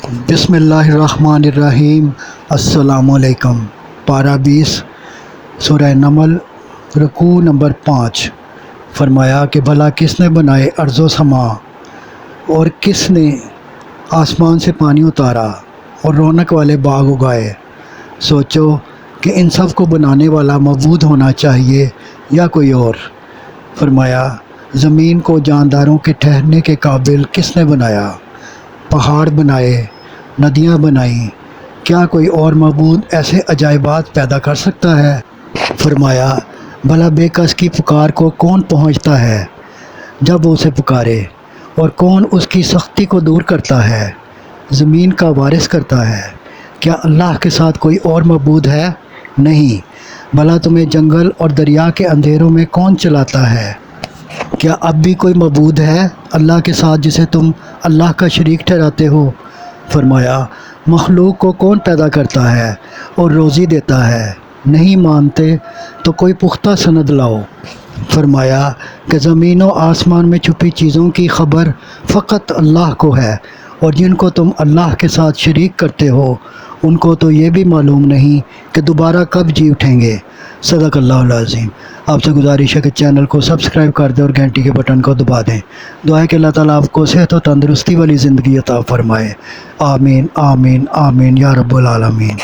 بسم اللہ الرحمن الرحیم۔ السلام علیکم۔ پارہ 20 سورہ نمل، رکوع نمبر 5۔ فرمایا کہ بھلا کس نے بنائے ارض و سما، اور کس نے آسمان سے پانی اتارا اور رونق والے باغ اگائے۔ سوچو کہ ان سب کو بنانے والا معبود ہونا چاہیے یا کوئی اور۔ فرمایا زمین کو جانداروں کے ٹھہرنے کے قابل کس نے بنایا؟ پہاڑ بنائے، ندیاں بنائیں، کیا کوئی اور معبود ایسے عجائبات پیدا کر سکتا ہے؟ فرمایا بھلا بے کس کی پکار کو کون پہنچتا ہے جب وہ اسے پکارے، اور کون اس کی سختی کو دور کرتا ہے؟ زمین کا وارث کرتا ہے۔ کیا اللہ کے ساتھ کوئی اور معبود ہے؟ نہیں۔ بھلا تمہیں جنگل اور دریا کے اندھیروں میں کون چلاتا ہے؟ کیا اب بھی کوئی معبود ہے اللہ کے ساتھ جسے تم اللہ کا شریک ٹھہراتے ہو؟ فرمایا مخلوق کو کون پیدا کرتا ہے اور روزی دیتا ہے؟ نہیں مانتے تو کوئی پختہ سند لاؤ۔ فرمایا کہ زمین و آسمان میں چھپی چیزوں کی خبر فقط اللہ کو ہے، اور جن کو تم اللہ کے ساتھ شریک کرتے ہو ان کو تو یہ بھی معلوم نہیں کہ دوبارہ کب جی اٹھیں گے۔ صدق اللہ العظیم۔ آپ سے گزارش ہے کہ چینل کو سبسکرائب کر دیں اور گھنٹی کے بٹن کو دبا دیں۔ دعا ہے کہ اللہ تعالیٰ آپ کو صحت و تندرستی والی زندگی عطا فرمائے۔ آمین آمین آمین یا رب العالمین۔